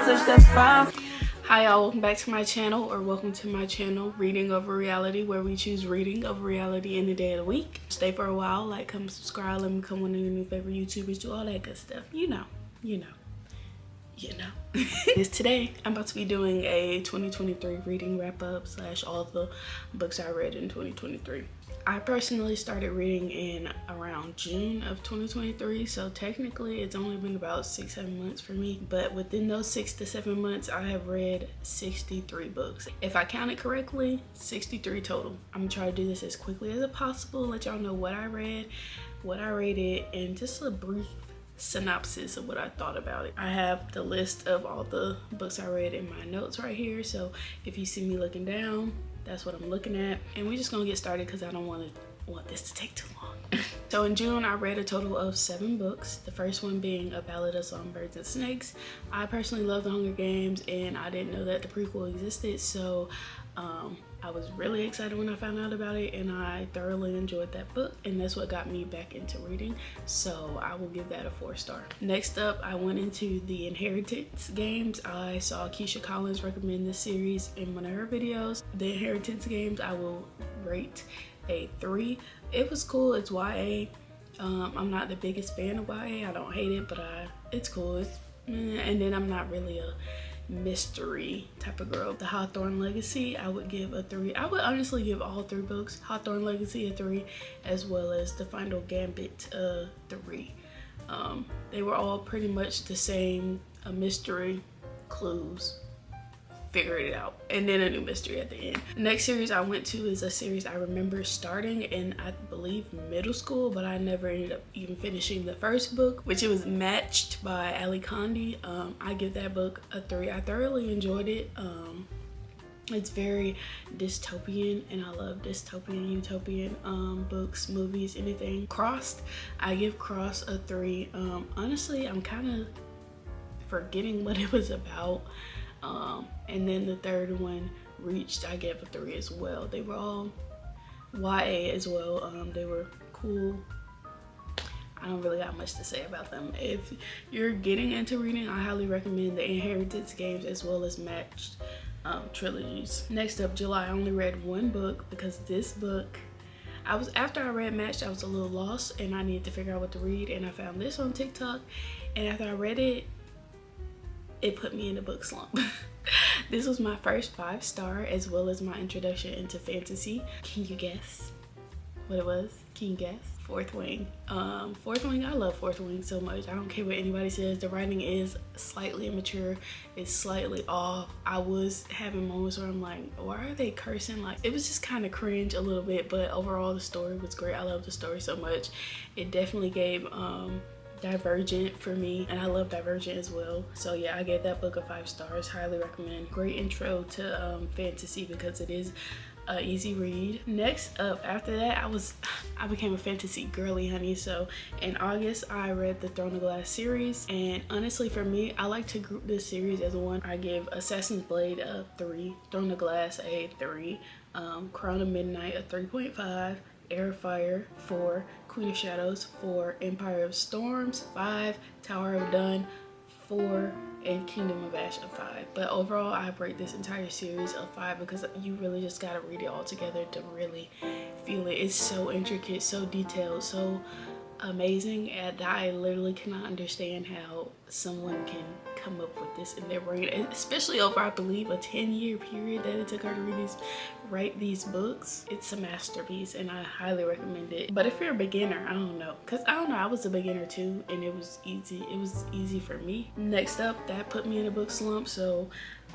switch, that's fine. Hi y'all, welcome back to my channel, or welcome to my channel, Reading Over Reality, where we choose reading over reality any day of the week. Stay for a while, like, comment, subscribe, let me become one of your new favorite YouTubers, do all that good stuff. You know. Today, I'm about to be doing a 2023 reading wrap-up / all the books I read in 2023. I personally started reading in around June of 2023, so technically it's only been about 6-7 months for me, but within those 6 to 7 months I have read 63 books. If I counted correctly, 63 total. I'm gonna try to do this as quickly as possible, let y'all know what I read, what I rated, and just a brief synopsis of what I thought about it. I have the list of all the books I read in my notes right here, so if you see me looking down, that's what I'm looking at. And we're just gonna get started because I don't want this to take too long. So in June, I read a total of 7 books. The first one being A Ballad of Songbirds and Snakes. I personally love The Hunger Games, and I didn't know that the prequel existed, so I was really excited when I found out about it, and I thoroughly enjoyed that book, and that's what got me back into reading, so I will give that a 4-star. Next up, I went into The Inheritance Games. I saw Keisha Collins recommend this series in one of her videos. The Inheritance Games, I will rate a 3. It was cool. It's YA. I'm not the biggest fan of YA. I don't hate it, but it's cool. And then I'm not really a mystery type of girl. The Hawthorne Legacy, I would give a 3. I would honestly give all 3 books, Hawthorne Legacy a 3, as well as The Final Gambit a 3. They were all pretty much the same, a mystery, clues, figure it out, and then a new mystery at the end. The next series I went to is a series I remember starting in, I believe, middle school, but I never ended up even finishing the first book, which it was Matched by Ali Condi. I give that book a 3. I thoroughly enjoyed it. It's very dystopian, and I love dystopian, utopian books, movies, anything. Crossed, I give Crossed a 3. Honestly, I'm kind of forgetting what it was about. And then the third one, Reached, I gave a 3 as well. They were all YA as well. They were cool. I don't really got much to say about them. If you're getting into reading, I highly recommend the Inheritance Games as well as Matched trilogies. Next up, July, I only read 1 book because this book, after I read Matched, I was a little lost and I needed to figure out what to read, and I found this on TikTok, and after I read it, it put me in a book slump. This was my first 5-star, as well as my introduction into fantasy. Can you guess what it was? Can you guess? Fourth Wing. Fourth Wing, I love Fourth Wing so much. I don't care what anybody says. The writing is slightly immature. It's slightly off. I was having moments where I'm like, why are they cursing? Like, it was just kind of cringe a little bit, but overall the story was great. I love the story so much. It definitely gave Divergent for me, and I love Divergent as well. So yeah, I gave that book a 5 stars. Highly recommend. Great intro to fantasy because it is an easy read. Next up, after that, I became a fantasy girly, honey. So in August, I read the Throne of Glass series, and honestly for me, I like to group this series as one. I give Assassin's Blade a 3, Throne of Glass a 3, Crown of Midnight a 3.5, Air of Fire 4, Queen of Shadows 4, Empire of Storms 5, Tower of Dun 4, and Kingdom of Ash a 5. But overall, I rate this entire series a 5 because you really just gotta read it all together to really feel it. It's so intricate, so detailed, so amazing, and I literally cannot understand how someone can come up with this in their brain, especially over, I believe, a 10-year period that it took her to write these books. It's a masterpiece, and I highly recommend it. But if you're a beginner, I don't know, because I was a beginner too, and it was easy for me. Next up, that put me in a book slump, so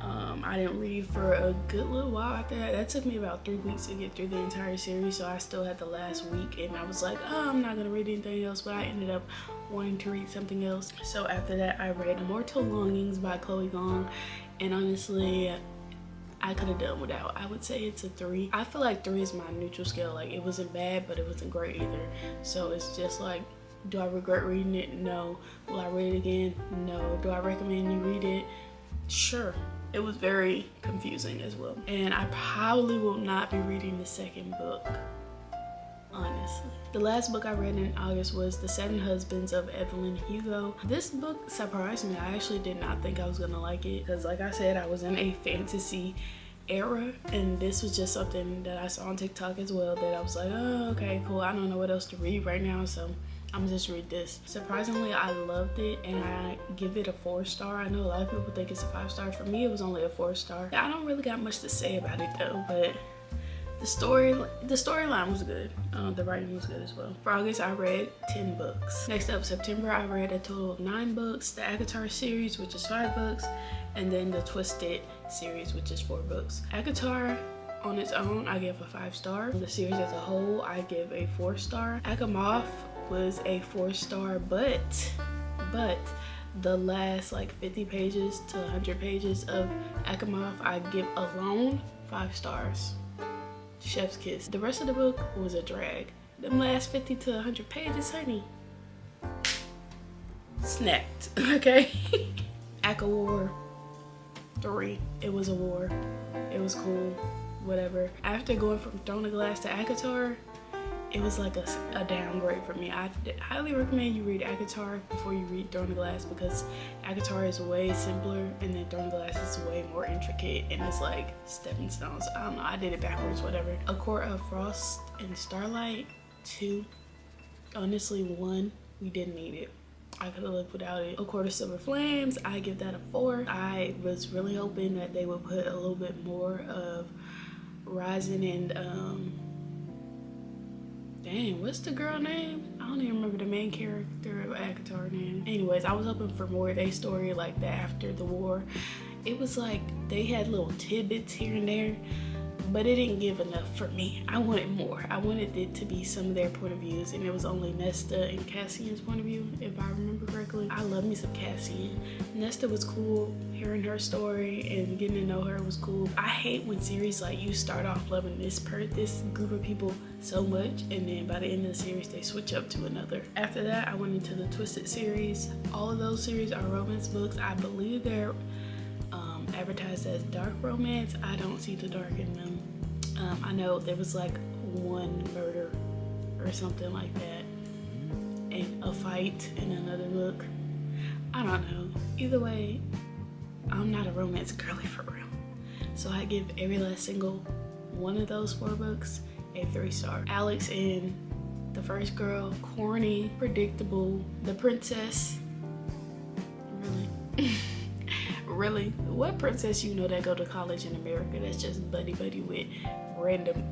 I didn't read for a good little while after that. That took me about 3 weeks to get through the entire series, so I still had the last week, and I was like, oh, I'm not gonna read anything else, but I ended up wanting to read something else. So after that, I read Mortal Longings by Chloe Gong, and honestly, I could have done without. I would say it's a 3. I feel like 3 is my neutral scale. Like, it wasn't bad, but it wasn't great either. So it's just like, do I regret reading it? No. Will I read it again? No. Do I recommend you read it? Sure. It was very confusing as well. And I probably will not be reading the second book honestly. The last book I read in August was The Seven Husbands of Evelyn Hugo. This book surprised me. I actually did not think I was gonna like it because, like I said, I was in a fantasy era, and this was just something that I saw on TikTok as well that I was like, oh, okay, cool. I don't know what else to read right now, so I'm just read this. Surprisingly, I loved it, and I give it a 4-star. I know a lot of people think it's a 5-star. For me, it was only a 4-star. I don't really got much to say about it though, but the storyline was good. The writing was good as well. For August, I read 10 books. Next up, September, I read a total of 9 books. The ACOTAR series, which is 5 books, and then the Twisted series, which is 4 books. ACOTAR on its own, I give a 5-star. The series as a whole, I give a 4-star. ACOMAF was a 4-star, but the last like 50 pages to 100 pages of ACOMAF, I give alone 5 stars. Chef's kiss. The rest of the book was a drag. The last 50 to 100 pages, honey, snapped. Okay. ACOWAR 3. It was a war. It was cool. Whatever. After going from Throne of Glass to ACOTAR, it was like a downgrade for me. I highly recommend you read ACOTAR before you read Throne of Glass, because ACOTAR is way simpler and then Throne of Glass is way more intricate, and it's like stepping stones. I don't know, I did it backwards, whatever. A Court of Frost and Starlight 2. Honestly, 1, we didn't need it. I could have lived without it. A Court of Silver Flames, I give that a 4. I was really hoping that they would put a little bit more of Rising and dang, what's the girl name? I don't even remember the main character of ACOTAR name. Anyways, I was hoping for more of their story, like the after the war. It was like they had little tidbits here and there, but it didn't give enough for me. I wanted more. I wanted it to be some of their point of views, and it was only Nesta and Cassian's point of view, if I remember correctly. I love me some Cassian. Nesta was cool. Hearing her story and getting to know her was cool. I hate when series like you start off loving this group of people so much, and then by the end of the series they switch up to another. After that, I went into the Twisted series. All of those series are romance books. I believe they're advertised as dark romance. I don't see the dark in them. I know there was like one murder or something like that, and a fight in another book. I don't know. Either way, I'm not a romance girly for real. So I give every last single one of those 4 books a 3-star. Alex and the First Girl, corny, predictable. The Princess, really? Really? What princess you know that go to college in America that's just buddy with random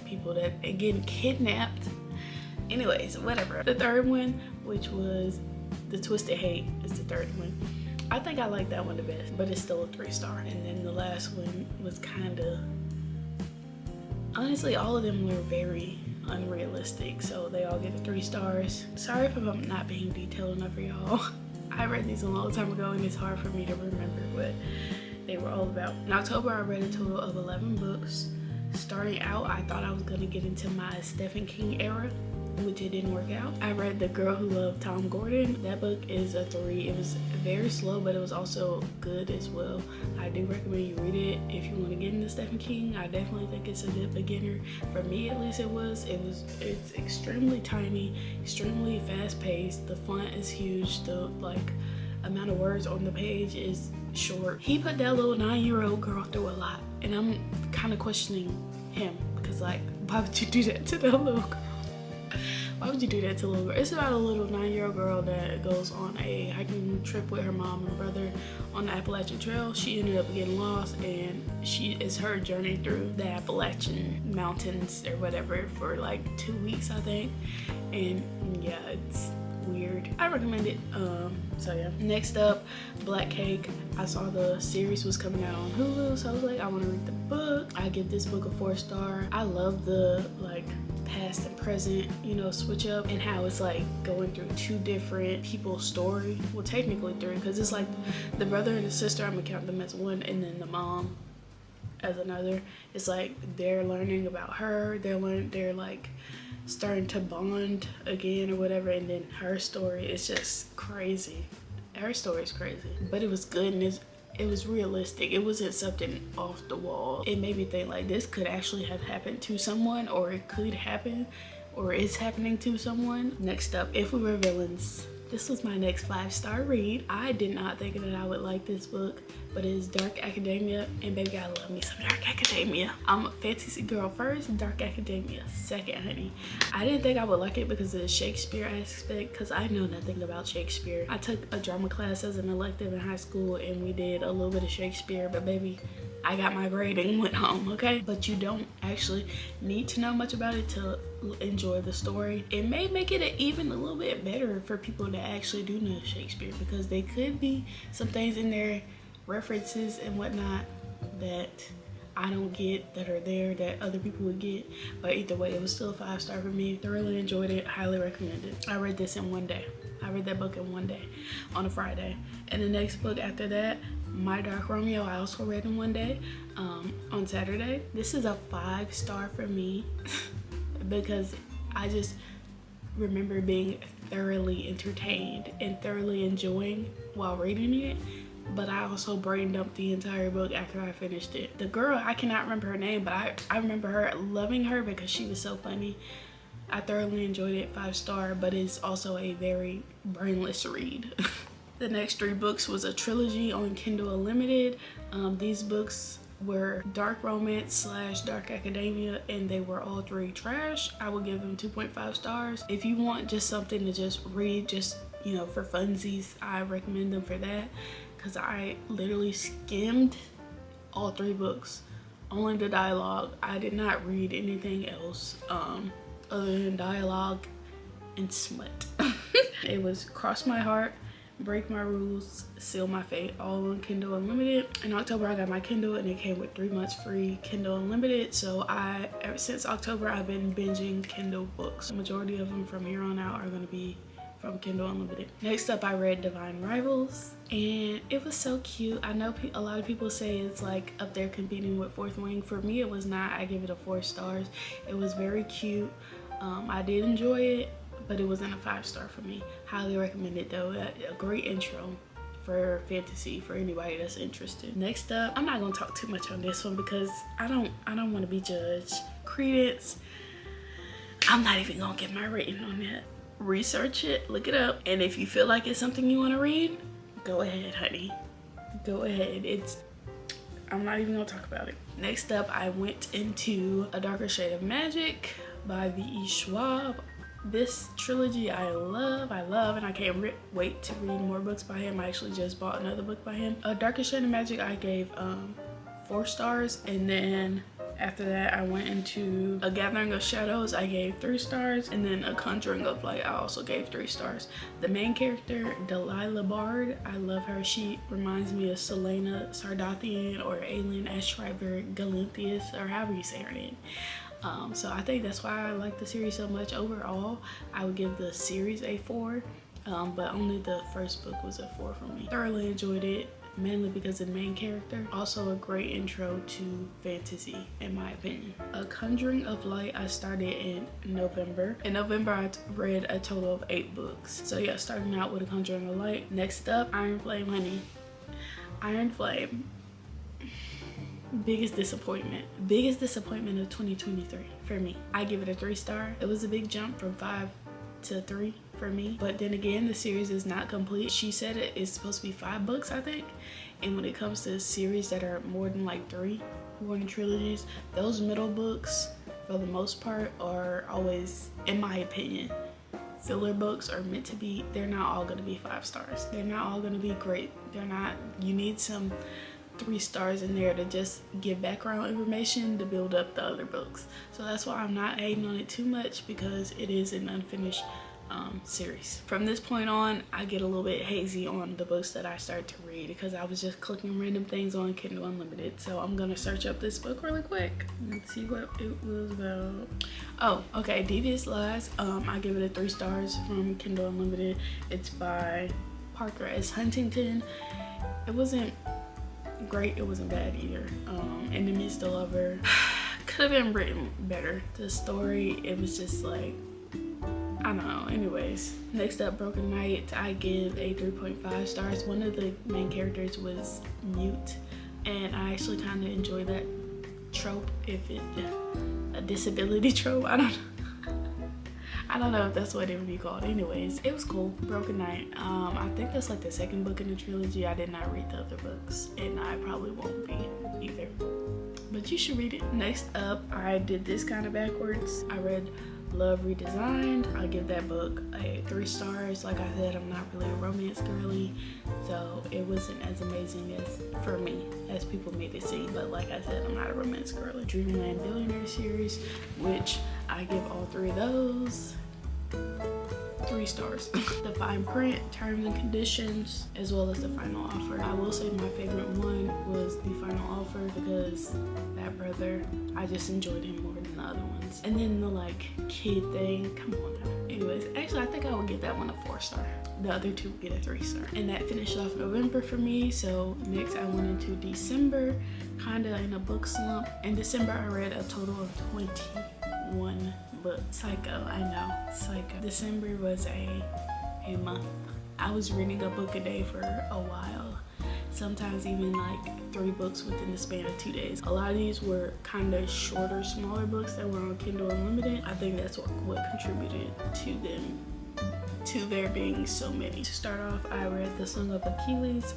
people that are getting kidnapped? Anyways, whatever. The third one, which was The Twisted Hate, is the third one. I think I like that one the best, but it's still a 3-star. And then the last one was kind of, honestly, all of them were very unrealistic, so they all get a 3 stars. Sorry if I'm not being detailed enough for y'all. I read these a long time ago, and it's hard for me to remember what they were all about. In October, I read a total of 11 books. Starting out, I thought I was gonna get into my Stephen King era, which it didn't work out. I read The Girl Who Loved Tom Gordon. That book is a 3. It was very slow, but it was also good as well. I do recommend you read it if you want to get into Stephen King. I definitely think it's a good beginner. For me, at least, it's extremely tiny, extremely fast paced. The font is huge. The amount of words on the page is short. He put that little 9-year-old girl through a lot, and I'm kind of questioning him, because why would you do that to that little girl? Why would you do that to a little girl? It's about a little 9-year-old girl that goes on a hiking trip with her mom and brother on the Appalachian Trail. She ended up getting lost, and it's her journey through the Appalachian Mountains or whatever for like 2 weeks, I think. And yeah, it's weird. I recommend it. So yeah. Next up, Black Cake. I saw the series was coming out on Hulu, so I was like, I want to read the book. I give this book a 4-star. I love the past and present, switch up, and how it's like going through 2 different people's story. Well, technically 3, because it's like the brother and the sister, I'm gonna count them as 1, and then the mom as another. It's like they're learning about her, they're like starting to bond again or whatever, and then her story is just crazy. Her story is crazy, but it was good, and it was realistic. It wasn't something off the wall. It made me think like this could actually have happened to someone, or it could happen, or is happening to someone. Next up, If We Were Villains. This was my next 5-star read. I did not think that I would like this book, but it is Dark Academia, and baby, I love me some Dark Academia. I'm a fantasy girl first, Dark Academia second, honey. I didn't think I would like it because of the Shakespeare aspect, because I know nothing about Shakespeare. I took a drama class as an elective in high school, and we did a little bit of Shakespeare, but baby, I got my grade and went home, okay? But you don't actually need to know much about it to enjoy the story. It may make it even a little bit better for people that actually do know Shakespeare, because there could be some things in there, references and whatnot, that I don't get that are there that other people would get. But either way, it was still a 5-star for me. Thoroughly enjoyed it, highly recommend it. I read this in one day. I read that book in one day on a Friday. And the next book after that, My Dark Romeo, I also read in one day on Saturday. This is a 5-star for me because I just remember being thoroughly entertained and thoroughly enjoying while reading it. But I also brain dumped the entire book after I finished it. The girl, I cannot remember her name, but I remember her loving her because she was so funny. I thoroughly enjoyed it, 5-star, but it's also a very brainless read. The next 3 books was a trilogy on Kindle Unlimited. These books were Dark Romance / Dark Academia, and they were all 3 trash. I would give them 2.5 stars. If you want just something to just read, just, you know, for funsies, I recommend them for that, because I literally skimmed all 3 books. Only the dialogue. I did not read anything else other than dialogue and smut. It was Cross My Heart, Break My Rules, Seal My Fate, all on Kindle Unlimited. In October, I got my Kindle and it came with 3 months free Kindle Unlimited. So ever since October, I've been binging Kindle books. The majority of them from here on out are gonna be from Kindle Unlimited. Next up, I read Divine Rivals, and it was so cute. I know a lot of people say it's like up there competing with Fourth Wing. For me, it was not. I give it a 4 stars. It was very cute. I did enjoy it, but it wasn't a 5-star for me. Highly recommend it though. A great intro for fantasy for anybody that's interested. Next up, I'm not gonna talk too much on this one because I don't want to be judged. Credence, I'm not even gonna give my rating on that. Research it, look it up, and if you feel like it's something you want to read, go ahead, honey. Go ahead. I'm not even gonna talk about it. Next up, I went into A Darker Shade of Magic by V.E. Schwab. This trilogy I love, and I can't wait to read more books by him. I actually just bought another book by him. A Darker Shade of Magic, I gave 4 stars, and then after that, I went into A Gathering of Shadows. I gave 3 stars, and then A Conjuring of Light, I also gave 3 stars. The main character, Delilah Bard, I love her. She reminds me of Selena Sardathian or Aelin Ashriver Galinthius, or however you say her name. So I think that's why I like the series so much. Overall, I would give the series a 4, but only the first book was a 4 for me. Thoroughly enjoyed it, mainly because of the main character. Also a great intro to fantasy, in my opinion. A Conjuring of Light, I started in November. In November, I read a total of 8 books. So yeah, starting out with A Conjuring of Light. Next up, Iron Flame, honey. Iron Flame. Biggest disappointment of 2023 for me. I give it a 3-star. It was a big jump from 5 to 3 for me, but then again, the series is not complete. She said it is supposed to be 5 books, I think, and when it comes to series that are more than like 3, more than trilogies, those middle books for the most part are always, in my opinion, filler books. Are meant to be, they're not all going to be 5 stars. They're not all going to be great. They're not. You need some 3 stars in there to just give background information to build up the other books. So that's why I'm not hating on it too much, because it is an unfinished series. From this point on, I get a little bit hazy on the books that I start to read because I was just clicking random things on Kindle Unlimited. So I'm gonna search up this book really quick and see what it was about. Oh, okay, Devious Lies. I give it a 3 stars from Kindle Unlimited. It's by Parker S. Huntington. It wasn't great, it wasn't bad either. Enemies to Lover could have been written better. The story, it was just like, I don't know. Anyways, next up, Broken Night, I give a 3.5 stars. One of the main characters was mute, and I actually kind of enjoy that trope, if it a disability trope, I don't know. I don't know if that's what it would be called. Anyways, it was cool. Broken Night. I think that's like the second book in the trilogy. I did not read the other books, and I probably won't be either. But you should read it. Next up, I did this kind of backwards. I read Love Redesigned. I give that book a 3 stars. Like I said, I'm not really a romance girly, so it wasn't as amazing as, for me, as people made it seem. But like I said, I'm not a romance girly. Dreamland Billionaire series, which I give all 3 of those 3 stars. The Fine Print, Terms and Conditions, as well as The Final Offer. I will say my favorite one was The Final Offer because that brother, I just enjoyed him more than the other ones. And then the like kid thing, come on now. Anyways, actually I think I would give that one a 4 star. The other 2 would get a 3 star. And that finished off November for me. So next I went into December, kinda in a book slump. In December I read a total of 21 books. Psycho, I know, Psycho. December was a month. I was reading a book a day for a while. Sometimes even like 3 books within the span of 2 days. A lot of these were kind of shorter, smaller books that were on Kindle Unlimited. I think that's what contributed to there being so many. To start off, I read The Song of Achilles.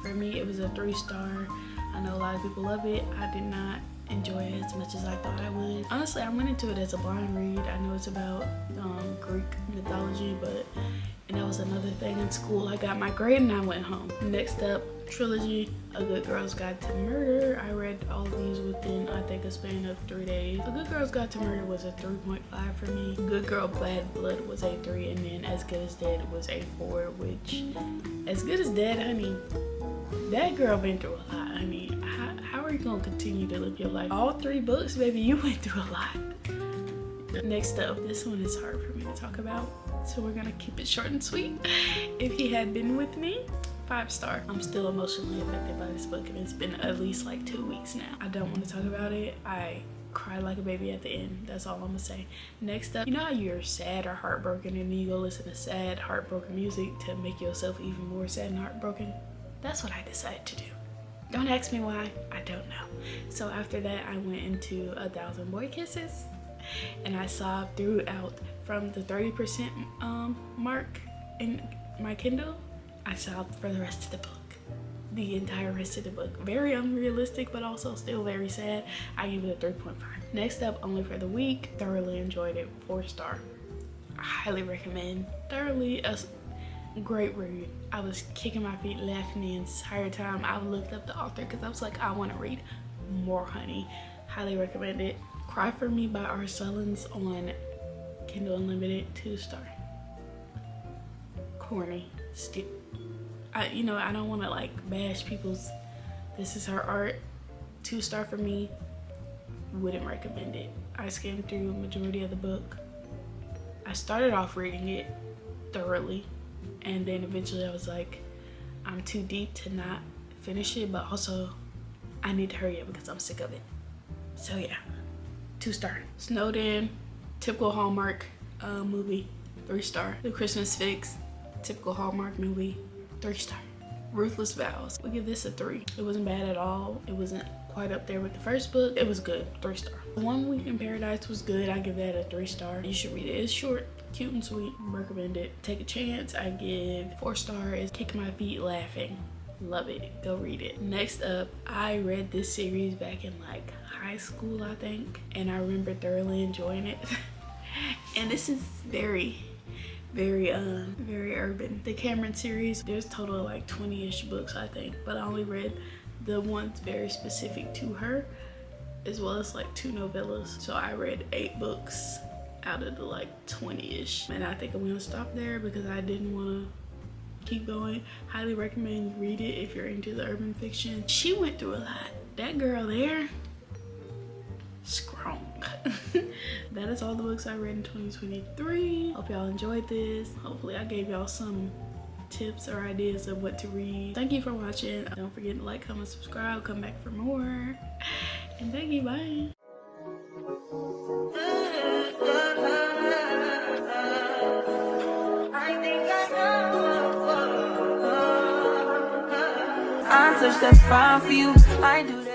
For me, it was a 3 star. I know a lot of people love it. I did not enjoy it as much as I thought I would. Honestly, I went into it as a blind read. I know it's about Greek mythology, and that was another thing in school. I got my grade and I went home. Next up, trilogy, A Good Girl's Guide to Murder. I read all of these within, I think, a span of 3 days. A Good Girl's Guide to Murder was a 3.5 for me. Good Girl Bad Blood was a 3, and then As Good as Dead was a 4, which, As Good as Dead, honey, that girl been through a lot, honey. How are you gonna continue to live your life? All 3 books, baby, you went through a lot. Next up, this one is hard for me to talk about, so we're gonna keep it short and sweet. If He Had Been With Me, 5 star. I'm still emotionally affected by this book, and it's been at least like 2 weeks now. I don't want to talk about it. I cried like a baby at the end. That's all I'm gonna say. Next up, you know how you're sad or heartbroken and then you go listen to sad, heartbroken music to make yourself even more sad and heartbroken? That's what I decided to do. Don't ask me why, I don't know. So after that, I went into 1,000 Boy Kisses, and I sobbed throughout. From the 30% mark in my Kindle, I sobbed for the rest of the book. The entire rest of the book. Very unrealistic, but also still very sad. I give it a 3.5. Next up, Only for the Week. Thoroughly enjoyed it, 4 star. I highly recommend. Thoroughly a great read. I was kicking my feet laughing the entire time. I looked up the author because I was like, I want to read more, honey. Highly recommend it. Cry for Me by R. Sullins on Kindle Unlimited, 2 star. Corny. I don't want to like bash people's, this is her art. 2 star for me. Wouldn't recommend it. I skimmed through majority of the book. I started off reading it thoroughly, and then eventually I was like, I'm too deep to not finish it, but also I need to hurry up because I'm sick of it. So yeah, 2 star. Snowed In, typical Hallmark movie, 3 star. The Christmas Fix, typical Hallmark movie, 3 star. Ruthless Vows, we give this a 3. It wasn't bad at all. It wasn't quite up there with the first book. It was good, 3 star. One Week in Paradise was good. I give that a 3 star. You should read it. It's short, cute and sweet. Recommend it. Take a Chance, I give 4 stars. Kick My Feet Laughing. Love it. Go read it. Next up, I read this series back in like high school, I think, and I remember thoroughly enjoying it. And this is very urban. The Cameron series, there's a total of like 20-ish books, I think, but I only read the ones very specific to her, as well as like 2 novellas. So I read 8 books out of the like 20-ish, and I think I'm gonna stop there because I didn't want to keep going. Highly recommend you read it if you're into the urban fiction. She went through a lot. That girl there, strong. That is all the books I read in 2023. Hope y'all enjoyed this. Hopefully I gave y'all some tips or ideas of what to read. Thank you for watching. Don't forget to like, comment, subscribe, come back for more. And thank you, bye. I touch that fine for you. I do.